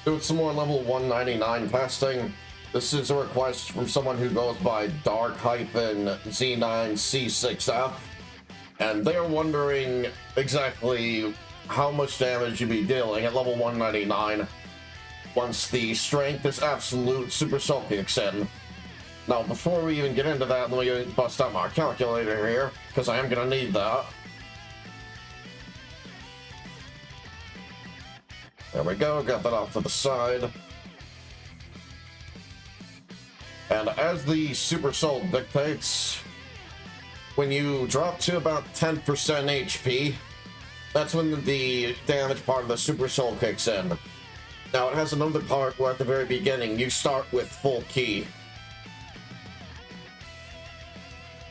Doing some more level 199 testing. This is a request from someone who goes by Dark-Z9C6F, and they're wondering exactly how much damage you'd be dealing at level 199 once the strength is absolute super soul kicks in. Now, before we even get into that, let me bust out my calculator here, because I am going to need that. There we go, got that off to the side. And as the Super Soul dictates, when you drop to about 10% HP, that's when the damage part of the Super Soul kicks in. Now, it has another part where at the very beginning, you start with full ki.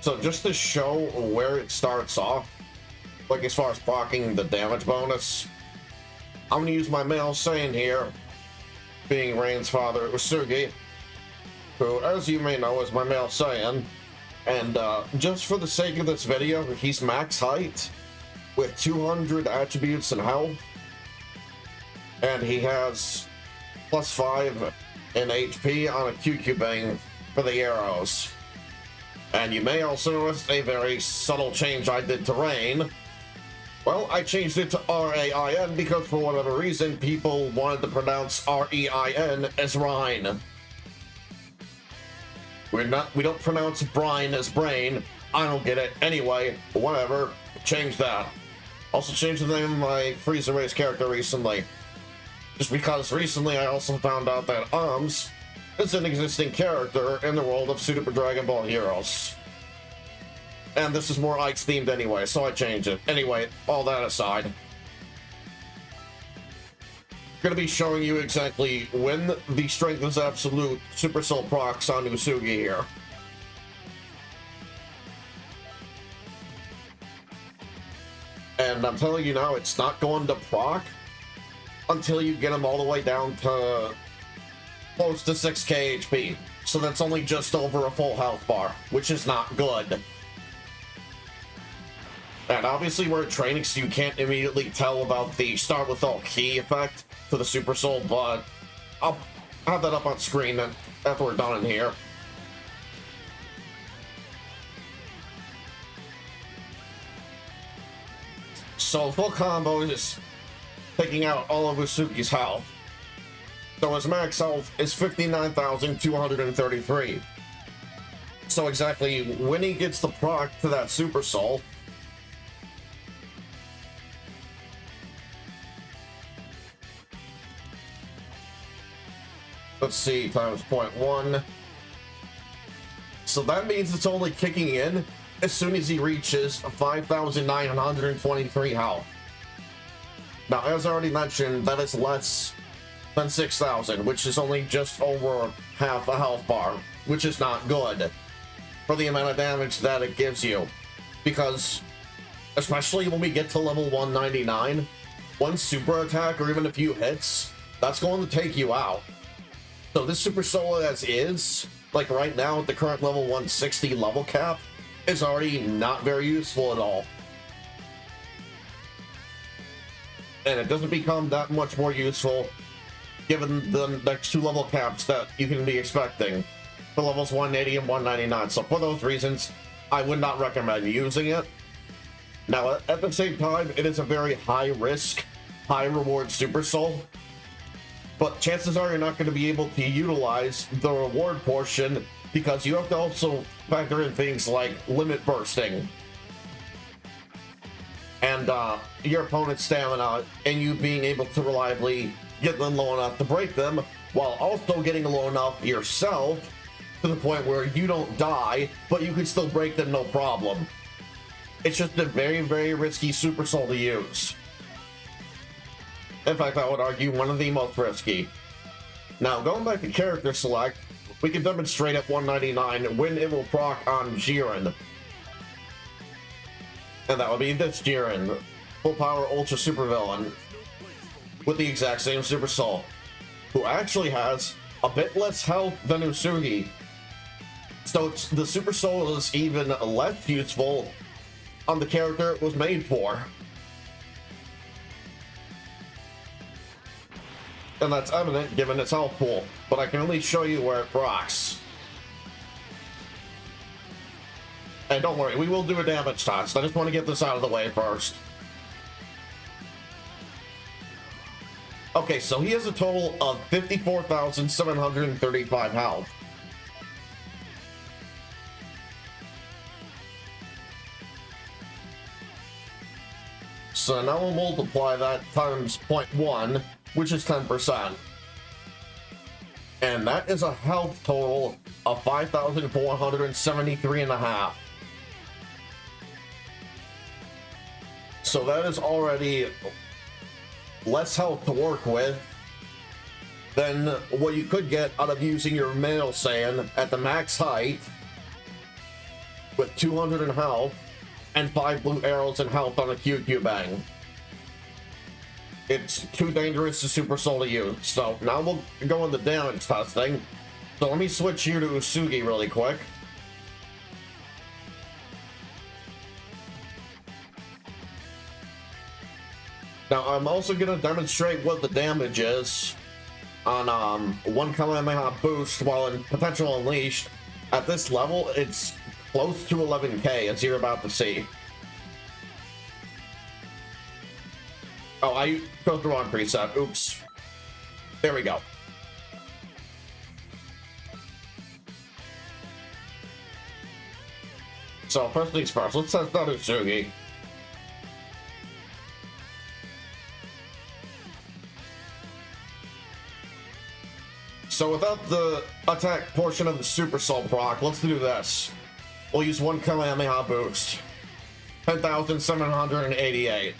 So just to show where it starts off, like as far as blocking the damage bonus, I'm going to use my male Saiyan here, being Rain's father, Usugi, who, as you may know, is my male Saiyan. And just for the sake of this video, he's max height with 200 attributes and health. And he has +5 in HP on a QQ bang for the arrows. And you may also notice a very subtle change I did to Rain. Well, I changed it to R-A-I-N because for whatever reason, people wanted to pronounce R-E-I-N as Rhine. We don't pronounce brine as brain. I don't get it. Anyway, whatever. Change that. Also changed the name of my Frieza Race character recently. Just because recently I also found out that Arms is an existing character in the world of Super Dragon Ball Heroes. And this is more Ice themed anyway, so I changed it. Anyway, all that aside, gonna be showing you exactly when the strength is absolute Super Soul procs on Usugi here. And I'm telling you now, it's not going to proc until you get him all the way down to close to 6k HP. So that's only just over a full health bar, which is not good. And obviously we're training, so you can't immediately tell about the start with all ki effect for the Super Soul, but I'll have that up on screen after we're done in here. So full combo is taking out all of Usugi's health. So his max health is 59,233. So exactly when he gets the proc to that Super Soul, let's see, times 0.1. So that means it's only kicking in as soon as he reaches 5,923 health. Now, as I already mentioned, that is less than 6,000, which is only just over half a health bar, which is not good for the amount of damage that it gives you. Because, especially when we get to level 199, one super attack or even a few hits, that's going to take you out. So this Super Soul as is, like right now at the current level 160 level cap, is already not very useful at all. And it doesn't become that much more useful given the next two level caps that you can be expecting for levels 180 and 199. So for those reasons, I would not recommend using it. Now, at the same time, it is a very high risk, high reward Super Soul. But chances are you're not going to be able to utilize the reward portion because you have to also factor in things like limit bursting and your opponent's stamina and you being able to reliably get them low enough to break them while also getting low enough yourself to the point where you don't die, but you can still break them no problem. It's just a very, very risky Super Soul to use. In fact, I would argue one of the most risky. Now, going back to character select, we can demonstrate at 199 when it will proc on Jiren. And that would be this Jiren, full power ultra super villain, with the exact same Super Soul, who actually has a bit less health than Usugi. So the Super Soul is even less useful on the character it was made for. And that's evident given its health pool, but I can at least show you where it procs. And don't worry, we will do a damage test. I just want to get this out of the way first. Okay, so he has a total of 54,735 health. So now we'll multiply that times 0.1, which is 10%. And that is a health total of 5,473.5. So that is already less health to work with than what you could get out of using your male Saiyan at the max height with 200 in health and 5 blue arrows in health on a QQ bang. It's too dangerous to Super Soul to use. So now we'll go into damage testing. So let me switch here to Usugi really quick. Now I'm also going to demonstrate what the damage is on one Kamehameha boost while in potential unleashed. At this level, it's close to 11k, as you're about to see. Oh, I chose the wrong preset. Oops. There we go. So first things first, let's test out Usugi. So without the attack portion of the Super Soul proc, let's do this. We'll use one Kamehameha boost. 10,788.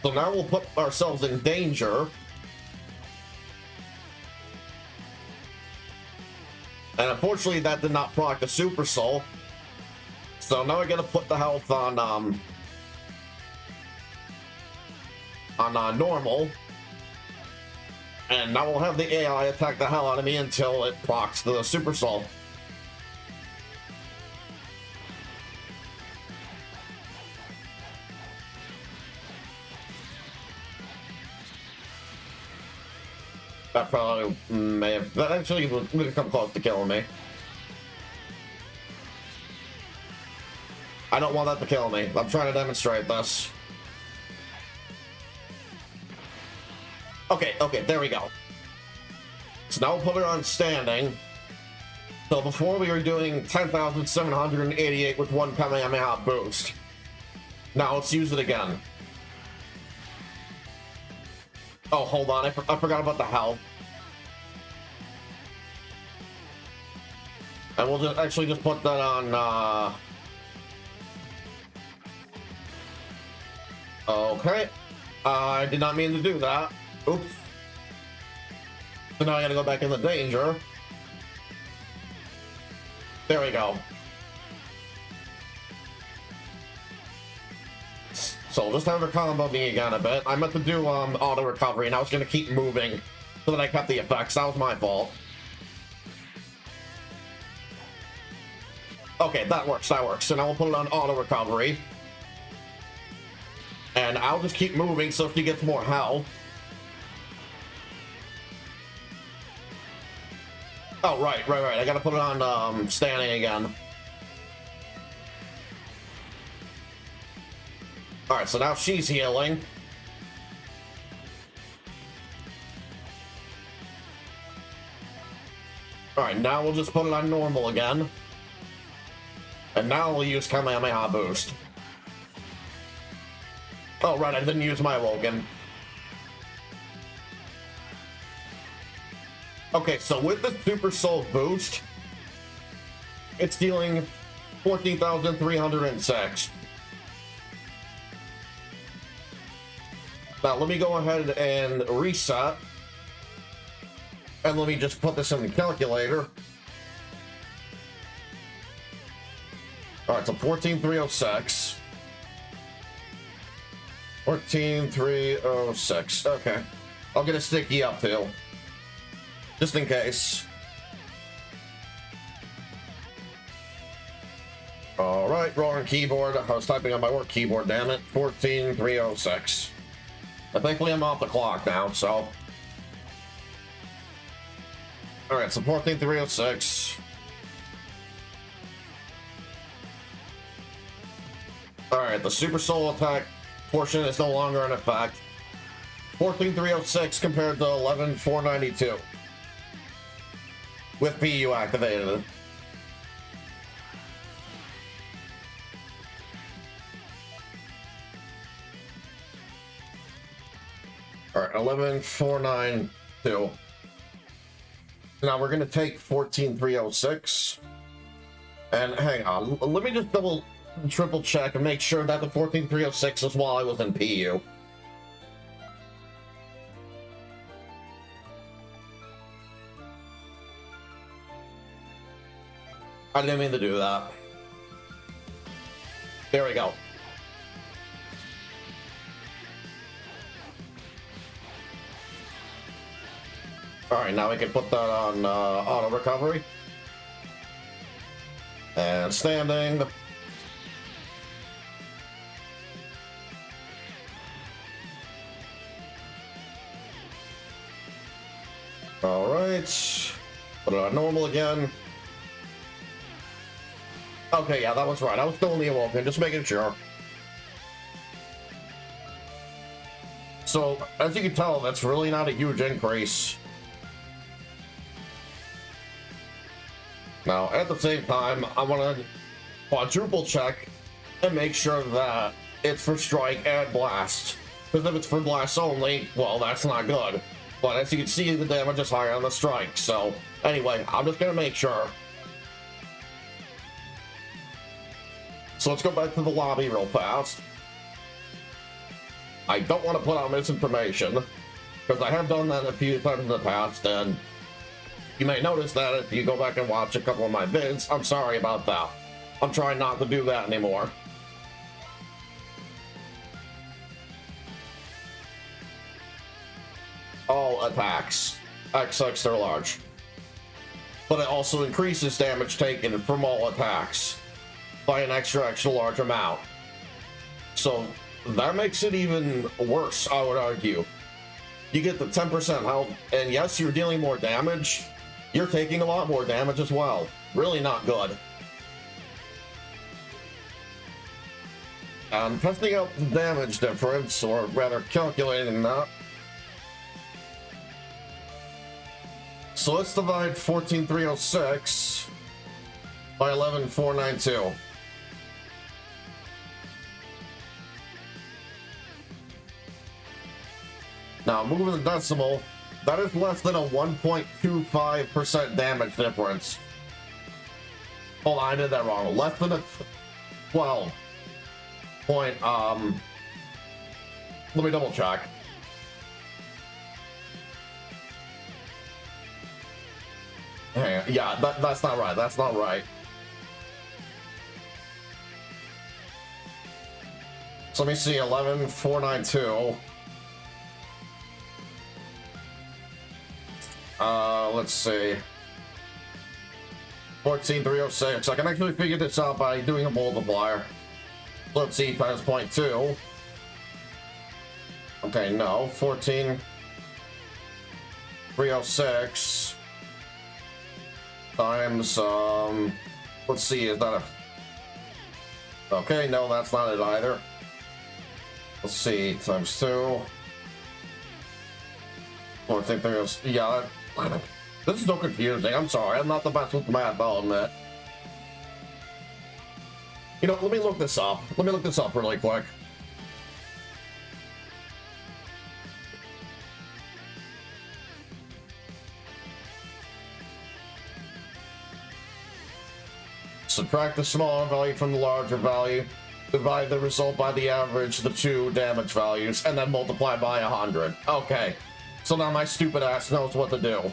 So now we'll put ourselves in danger. And unfortunately that did not proc the Super Soul. So now we're gonna put the health on normal. And now we'll have the AI attack the hell out of me until it procs the Super Soul. That probably may have... That actually would have come close to killing me. I don't want that to kill me. I'm trying to demonstrate this. Okay, there we go. So now we'll put it on standing. So before we were doing 10,788 with one Kamehameha boost. Now let's use it again. Oh, hold on, I forgot about the health. And we'll just actually just put that on, Okay. I did not mean to do that. Oops. So now I gotta go back in the danger. There we go. So we'll just have her combo me again a bit. I meant to do auto recovery and I was gonna keep moving so that I kept the effects. That was my fault. Okay, that works. So now we'll put it on auto recovery. And I'll just keep moving so she gets more health. Oh, right. I gotta put it on standing again. Alright, so now she's healing. Alright, now we'll just put it on normal again. And now we'll use Kamehameha boost. Oh, right, I didn't use my Wogan. Okay, so with the Super Soul boost, it's dealing 14,306. Now, let me go ahead and reset. And let me just put this in the calculator. Alright, so 14,306. 14,306. Okay. I'll get a sticky up too. Just in case. Alright, wrong keyboard. I was typing on my work keyboard, damn it. 14,306. But thankfully I'm off the clock now, so... Alright, so 14,306. Alright, the Super Soul Attack portion is no longer in effect. 14,306 compared to 11,492. With PU activated. Alright, 11,492. Now we're going to take 14,306. And hang on, let me just triple check and make sure that the 14,306 is while I was in PU. I didn't mean to do that. There we go. Alright, now we can put that on auto recovery. And standing. Alright. Put it on normal again. Okay, yeah, that was right. I was still in the awoken, just making sure. So, as you can tell, that's really not a huge increase. Now, at the same time, I want to quadruple check and make sure that it's for strike and blast. Because if it's for blast only, well, that's not good. But as you can see, the damage is higher on the strike. So, anyway, I'm just going to make sure. So let's go back to the lobby real fast. I don't want to put out misinformation, because I have done that a few times in the past, and you may notice that if you go back and watch a couple of my vids. I'm sorry about that. I'm trying not to do that anymore. All attacks, X extra large. But it also increases damage taken from all attacks by an extra large amount. So that makes it even worse, I would argue. You get the 10% health, and yes, you're dealing more damage. You're taking a lot more damage as well. Really not good. I'm testing out the damage difference, or rather calculating that. So let's divide 14,306 by 11,492. Now, moving the decimal, that is less than a 1.25% damage difference. Hold on, I did that wrong. Less than a 12 point, let me double check. Yeah, that's not right. That's not right. So let me see, 11,492. Let's see. 14,306. I can actually figure this out by doing a multiplier. Let's see, times 0.2. Okay, no. 14,306 times, let's see, is that a... Okay, no, that's not it either. Let's see, times 2. 14,306. Yeah, this is so confusing. I'm sorry. I'm not the best with math, I'll admit. You know, let me look this up. Let me look this up really quick. Subtract the smaller value from the larger value. Divide the result by the average of the two damage values, and then multiply by 100. Okay. So now my stupid ass knows what to do.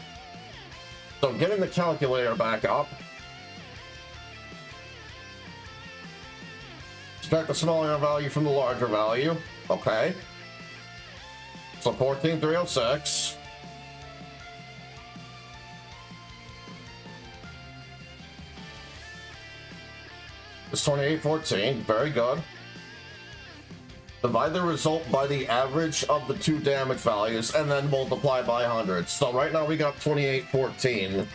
So getting the calculator back up. Subtract the smaller value from the larger value. Okay. So 14,306. It's 2814. Very good. Divide the result by the average of the two damage values, and then multiply by 100. So right now we got 2814.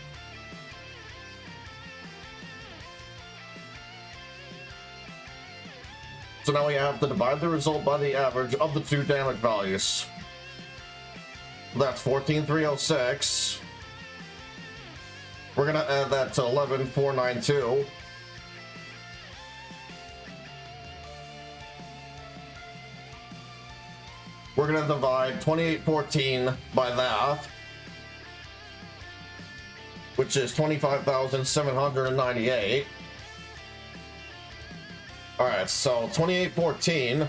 So now we have to divide the result by the average of the two damage values. That's 14,306. We're gonna add that to 11,492. We're gonna divide 2814 by that, which is 25,798. All right, so 2814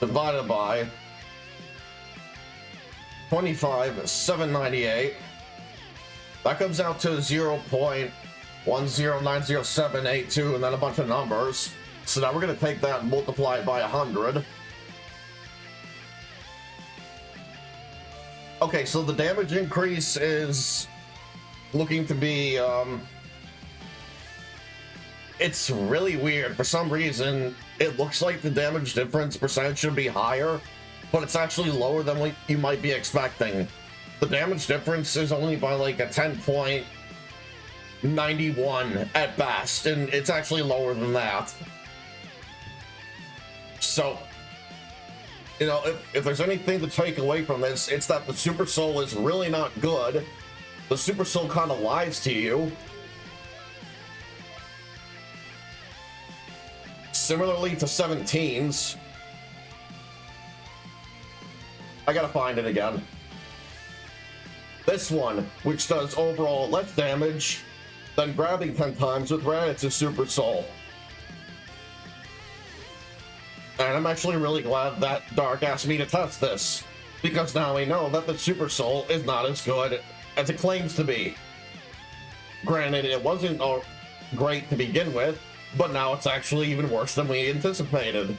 divided by 25,798. That comes out to 0.1090782, and then a bunch of numbers. So now we're going to take that and multiply it by 100. Okay, so the damage increase is looking to be, it's really weird. For some reason, it looks like the damage difference percentage should be higher, but it's actually lower than what you might be expecting. The damage difference is only by like a 10.91 at best, and it's actually lower than that. So, you know, if there's anything to take away from this, it's that the Super Soul is really not good. The Super Soul kind of lies to you. Similarly to 17's. I gotta find it again. This one, which does overall less damage than grabbing 10 times with Raditz' Super Soul. And I'm actually really glad that Dark asked me to test this, because now we know that the Super Soul is not as good as it claims to be. Granted, it wasn't great to begin with, but now it's actually even worse than we anticipated.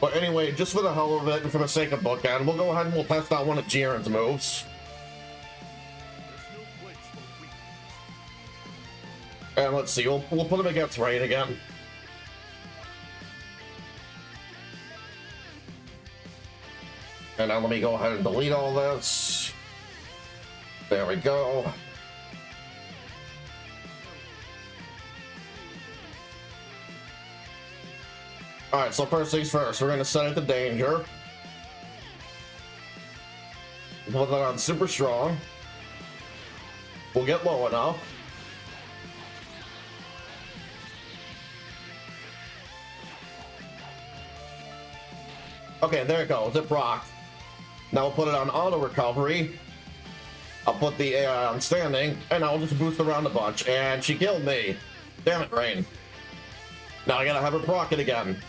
But anyway, just for the hell of it and for the sake of bookend, we'll go ahead and we'll test out one of Jiren's moves. And let's see, we'll put him against Rain again. And now let me go ahead and delete all this. There we go. Alright, so first things first, we're gonna set it to danger. Put that on super strong. We'll get low enough. Okay, there it goes. It procced. Now we'll put it on auto recovery. I'll put the AI on standing, and I'll just boost around a bunch. And she killed me. Damn it, Rain. Now I gotta have her proc it again.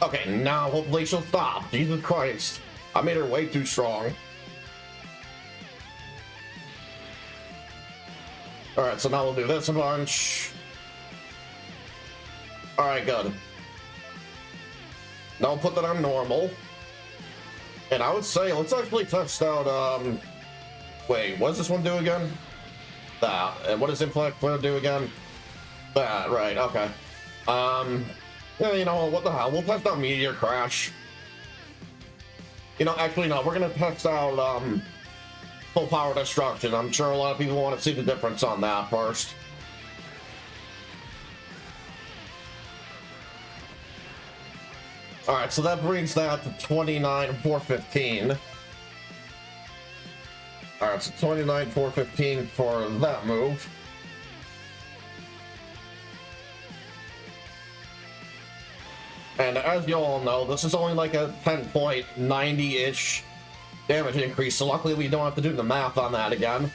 Okay, now hopefully she'll stop. Jesus Christ. I made her way too strong. Alright, so now we'll do this a bunch. Alright, good. Now I'll put that on normal. And I would say, let's actually test out, wait, what does this one do again? That. And what does Inflect do again? That, right, okay. Yeah, you know, what the hell, we'll test out Meteor Crash. You know, actually, no, we're gonna test out, Full Power Destruction. I'm sure a lot of people want to see the difference on that first. Alright, so that brings that to 29,415. Alright, so 29,415 for that move. And as you all know, this is only like a 10.90-ish damage increase, so luckily we don't have to do the math on that again.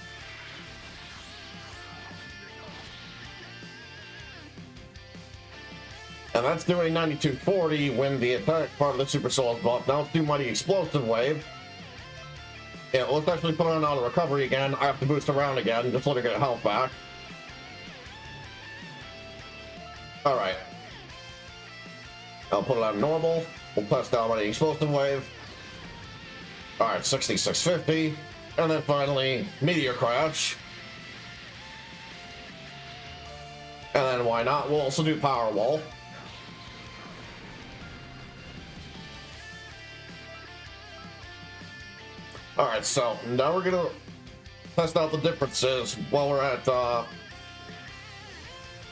And that's doing 9240 when the attack part of the Super Soul is buffed. Now let's do Mighty Explosive Wave. Yeah, let's actually put it on auto recovery again. I have to boost around again, just let her get health back. Alright. I'll put it on normal. We'll test out Mighty Explosive Wave. Alright, 6650. And then finally, Meteor Crash. And then why not? We'll also do Power Wall. Alright, so now we're gonna test out the differences while we're at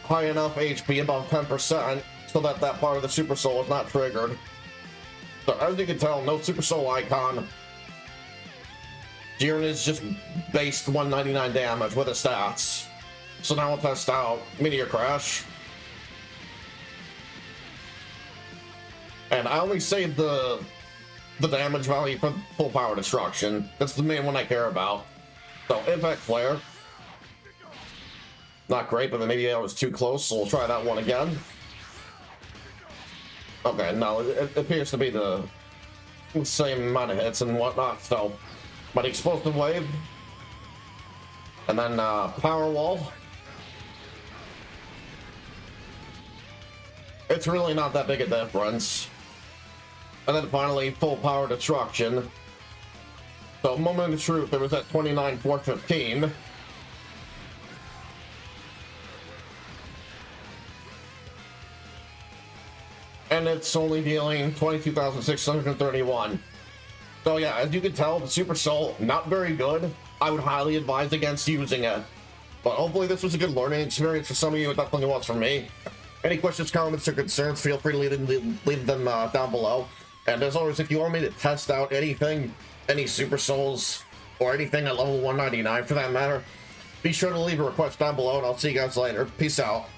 high enough HP, about 10%, so that that part of the Super Soul is not triggered. So as you can tell, no Super Soul icon. Jiren is just based 199 damage with his stats. So now we'll test out Meteor Crash. And I only saved the damage value for full power destruction. That's the main one I care about. So Impact Flare. Not great, but maybe I was too close, so we'll try that one again. Okay, no, it appears to be the same amount of hits and whatnot, so... But Explosive Wave. And then Power Wall. It's really not that big a difference. And then finally, Full Power Destruction. So, Moment of Truth, it was at 29,415. And it's only dealing 22,631. So yeah, as you can tell, the Super Soul, not very good. I would highly advise against using it. But hopefully this was a good learning experience for some of you. It definitely was for me. Any questions, comments, or concerns, feel free to leave them down below. And as always, if you want me to test out anything, any Super Souls, or anything at level 199 for that matter, be sure to leave a request down below, and I'll see you guys later. Peace out.